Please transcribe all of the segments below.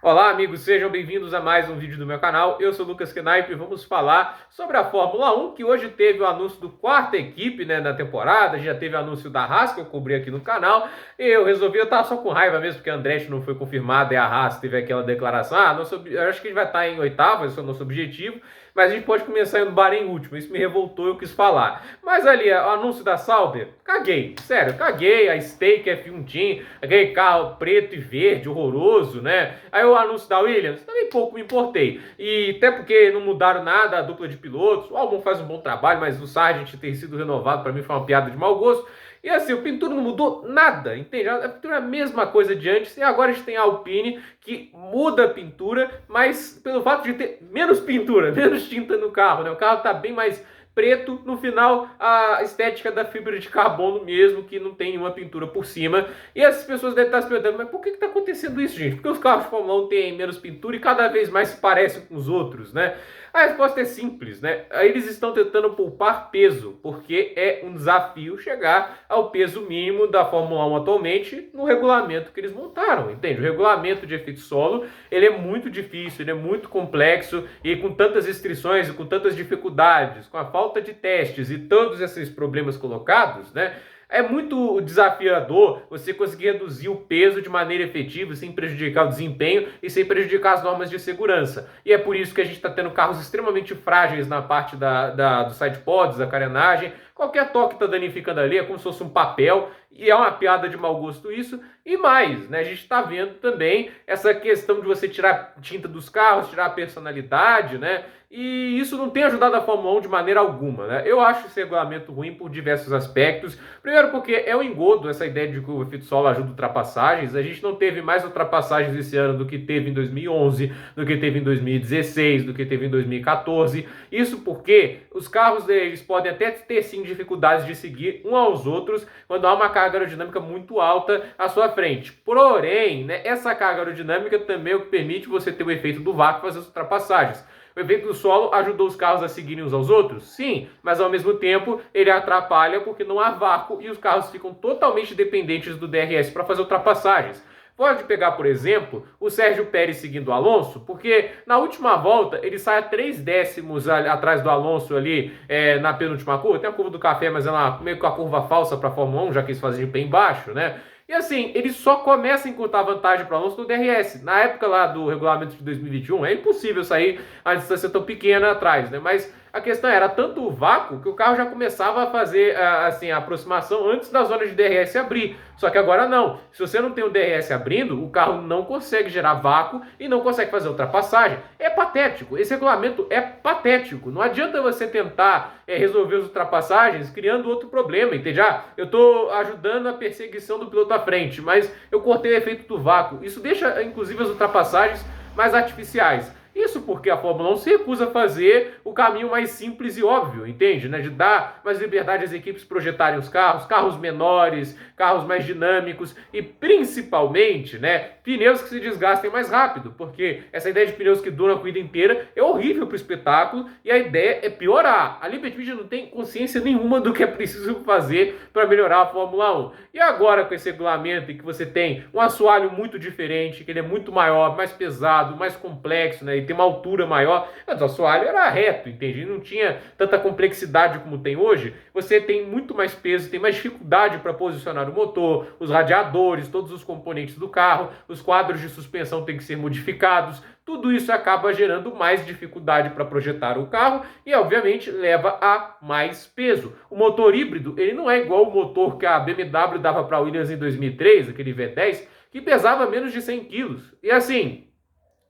Olá, amigos, sejam bem-vindos a mais um vídeo do meu canal. Eu sou o Lucas Knaip e vamos falar sobre a Fórmula 1, que hoje teve o anúncio do quarta equipe, né, da temporada. Já teve o anúncio da Haas, que eu cobri aqui no canal. E eu tava só com raiva mesmo, porque a Andretti não foi confirmada e a Haas teve aquela declaração. Eu acho que a gente vai estar em oitavo, esse é o nosso objetivo. Mas a gente pode começar indo bar em último. Isso me revoltou e eu quis falar. Mas ali, o anúncio da Sauber, caguei. Sério, caguei. A Stake F1 Team, aquele carro preto e verde, horroroso, né? Aí o anúncio da Williams, também pouco me importei. E até porque não mudaram nada a dupla de pilotos. O Albon faz um bom trabalho, mas o Sargent ter sido renovado para mim foi uma piada de mau gosto. E assim, o pintura não mudou nada, entende? A pintura é a mesma coisa de antes, e agora a gente tem a Alpine, que muda a pintura, mas pelo fato de ter menos pintura, menos tinta no carro, né? O carro tá bem mais preto, no final a estética da fibra de carbono mesmo, que não tem nenhuma pintura por cima. E essas pessoas devem estar se perguntando, mas por que está acontecendo isso, gente? Porque os carros de Fórmula 1 têm menos pintura e cada vez mais se parecem com os outros, né? A resposta é simples, né? Eles estão tentando poupar peso, porque é um desafio chegar ao peso mínimo da Fórmula 1 atualmente no regulamento que eles montaram, entende? O regulamento de efeito solo, ele é muito difícil, ele é muito complexo e com tantas restrições e com tantas dificuldades, com a falta de testes e todos esses problemas colocados, né? É muito desafiador você conseguir reduzir o peso de maneira efetiva, sem prejudicar o desempenho e sem prejudicar as normas de segurança. E é por isso que a gente está tendo carros extremamente frágeis na parte dos sidepods, da carenagem. Qualquer toque está danificando ali, é como se fosse um papel, e é uma piada de mau gosto isso. E mais, né? A gente está vendo também essa questão de você tirar tinta dos carros, tirar a personalidade, né? E isso não tem ajudado a Fórmula 1 de maneira alguma, né? Eu acho esse regulamento ruim por diversos aspectos. Primeiro porque é um engodo essa ideia de que o efeito solo ajuda ultrapassagens. A gente não teve mais ultrapassagens esse ano do que teve em 2011, do que teve em 2016, do que teve em 2014. Isso porque os carros deles podem até ter sim dificuldades de seguir uns aos outros quando há uma carga aerodinâmica muito alta à sua frente. Porém, né, essa carga aerodinâmica também é o que permite você ter o efeito do vácuo e fazer as ultrapassagens. O efeito do solo ajudou os carros a seguirem uns aos outros? Sim, mas ao mesmo tempo ele atrapalha porque não há vácuo e os carros ficam totalmente dependentes do DRS para fazer ultrapassagens. Pode pegar, por exemplo, o Sérgio Pérez seguindo o Alonso, porque na última volta ele sai a 3 décimos atrás do Alonso ali na penúltima curva. Tem a curva do café, mas ela meio que a curva falsa para a Fórmula 1, já que eles fazem de pé embaixo, né? E assim, ele só começa a encurtar vantagem para o Alonso no DRS. Na época lá do regulamento de 2021, é impossível sair a distância tão pequena atrás, né? Mas a questão era tanto o vácuo que o carro já começava a fazer assim, a aproximação antes da zona de DRS abrir. Só que agora não. Se você não tem o DRS abrindo, o carro não consegue gerar vácuo e não consegue fazer ultrapassagem. É patético. Esse regulamento é patético. Não adianta você tentar resolver as ultrapassagens criando outro problema, entende? Eu estou ajudando a perseguição do piloto à frente, mas eu cortei o efeito do vácuo. Isso deixa, inclusive, as ultrapassagens mais artificiais. Isso porque a Fórmula 1 se recusa a fazer o caminho mais simples e óbvio, entende? Né? De dar mais liberdade às equipes projetarem os carros, carros menores, carros mais dinâmicos e principalmente, né, pneus que se desgastem mais rápido, porque essa ideia de pneus que duram a corrida inteira é horrível para o espetáculo e a ideia é piorar. A Liberty Media não tem consciência nenhuma do que é preciso fazer para melhorar a Fórmula 1. E agora com esse regulamento em que você tem um assoalho muito diferente, que ele é muito maior, mais pesado, mais complexo, né? E tem uma altura maior. Mas o assoalho era reto, entende? Não tinha tanta complexidade como tem hoje. Você tem muito mais peso, tem mais dificuldade para posicionar o motor, os radiadores, todos os componentes do carro, os quadros de suspensão têm que ser modificados. Tudo isso acaba gerando mais dificuldade para projetar o carro e, obviamente, leva a mais peso. O motor híbrido, ele não é igual o motor que a BMW dava para a Williams em 2003, aquele V10, que pesava menos de 100 quilos. E assim,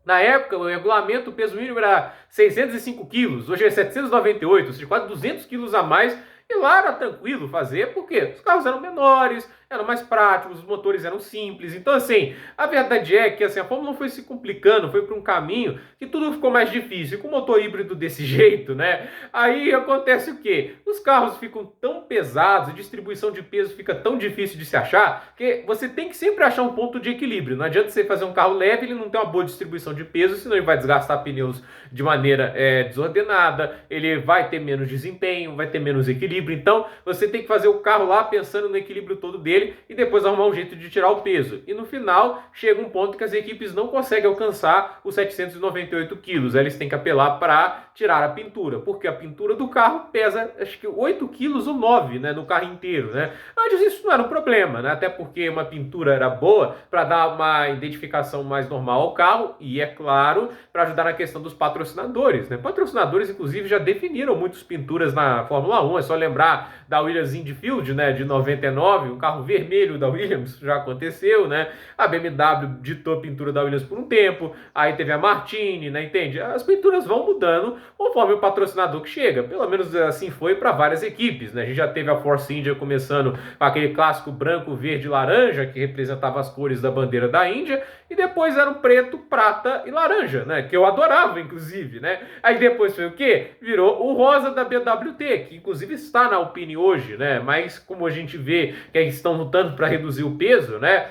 na época, o regulamento, o peso mínimo era 605 quilos, hoje é 798, ou seja, quase 200 quilos a mais. E lá era tranquilo fazer, porque os carros eram menores, eram mais práticos, os motores eram simples. Então, assim, a verdade é que assim, a Fórmula 1 foi se complicando, foi para um caminho que tudo ficou mais difícil. E com o motor híbrido desse jeito, né? Aí acontece o quê? Os carros ficam tão pesados, a distribuição de peso fica tão difícil de se achar, que você tem que sempre achar um ponto de equilíbrio. Não adianta você fazer um carro leve, ele não tem uma boa distribuição de peso, senão ele vai desgastar pneus de maneira desordenada, ele vai ter menos desempenho, vai ter menos equilíbrio. equilíbrio. Então, você tem que fazer o carro lá pensando no equilíbrio todo dele e depois arrumar um jeito de tirar o peso. E no final, chega um ponto que as equipes não conseguem alcançar os 798 quilos. Eles têm que apelar para tirar a pintura, porque a pintura do carro pesa, acho que 8 quilos ou 9, né, no carro inteiro, né? Antes isso não era um problema, né? Até porque uma pintura era boa para dar uma identificação mais normal ao carro e, é claro, para ajudar na questão dos patrocinadores, né? Patrocinadores, inclusive, já definiram muitas pinturas na Fórmula 1, é só lembrar da Williams Indy Field, né, de 99, o carro vermelho da Williams, já aconteceu, né? A BMW ditou a pintura da Williams por um tempo, aí teve a Martini, né, entende? As pinturas vão mudando conforme o patrocinador que chega, pelo menos assim foi para várias equipes, né? A gente já teve a Force India começando com aquele clássico branco, verde e laranja, que representava as cores da bandeira da Índia, e depois era o preto, prata e laranja, né? Que eu adorava, inclusive, né? Aí depois foi o quê? Virou o rosa da BWT, que inclusive está na Alpine hoje, né? Mas como a gente vê que eles estão lutando para reduzir o peso, né?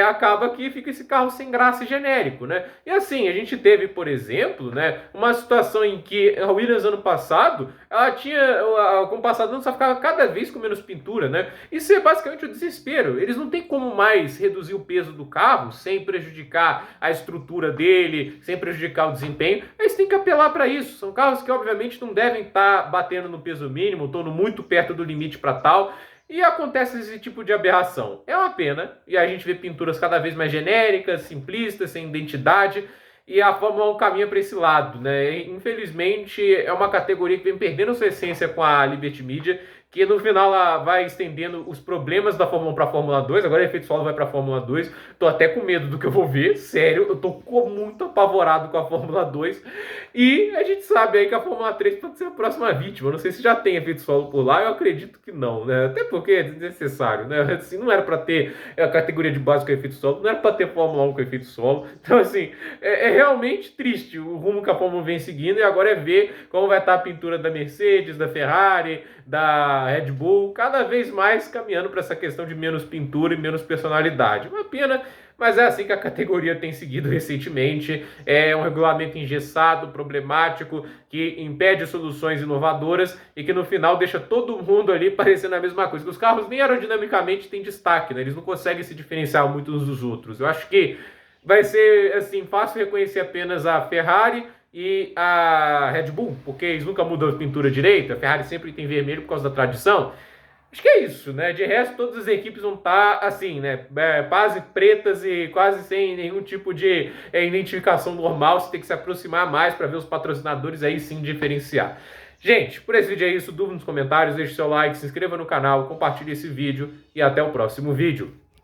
Acaba que fica esse carro sem graça e genérico, né? E assim, a gente teve, por exemplo, né, uma situação em que a Williams ano passado, ela tinha, com o passado ano, só ficava cada vez com menos pintura, né? Isso é basicamente o desespero. Eles não têm como mais reduzir o peso do carro sem prejudicar a estrutura dele, sem prejudicar o desempenho. Eles têm que apelar para isso. São carros que, obviamente, não devem estar batendo no peso mínimo, estão muito perto do limite para tal. E acontece esse tipo de aberração. É uma pena, e a gente vê pinturas cada vez mais genéricas, simplistas, sem identidade, e a Fórmula 1 caminha para esse lado, né? Infelizmente, é uma categoria que vem perdendo sua essência com a Liberty Media, que no final ela vai estendendo os problemas da Fórmula 1 para a Fórmula 2, agora o efeito solo vai para a Fórmula 2, tô até com medo do que eu vou ver, sério, eu tô muito apavorado com a Fórmula 2, e a gente sabe aí que a Fórmula 3 pode ser a próxima vítima, eu não sei se já tem efeito solo por lá, eu acredito que não, né, até porque é desnecessário, né, assim, não era para ter a categoria de base com efeito solo, não era para ter Fórmula 1 com efeito solo, então assim, é realmente triste o rumo que a Fórmula 1 vem seguindo, e agora é ver como vai estar a pintura da Mercedes, da Ferrari, da Red Bull, cada vez mais caminhando para essa questão de menos pintura e menos personalidade. Uma pena, mas é assim que a categoria tem seguido recentemente. É um regulamento engessado, problemático, que impede soluções inovadoras e que no final deixa todo mundo ali parecendo a mesma coisa. Os carros nem aerodinamicamente têm destaque, né? Eles não conseguem se diferenciar muito uns dos outros. Eu acho que vai ser assim fácil reconhecer apenas a Ferrari e a Red Bull, porque eles nunca mudam a pintura direita, a Ferrari sempre tem vermelho por causa da tradição. Acho que é isso, né? De resto, todas as equipes vão estar assim, né? Quase pretas e quase sem nenhum tipo de identificação normal. Você tem que se aproximar mais para ver os patrocinadores aí sim diferenciar. Gente, por esse vídeo é isso. Dúvida nos comentários, deixe seu like, se inscreva no canal, compartilhe esse vídeo e até o próximo vídeo.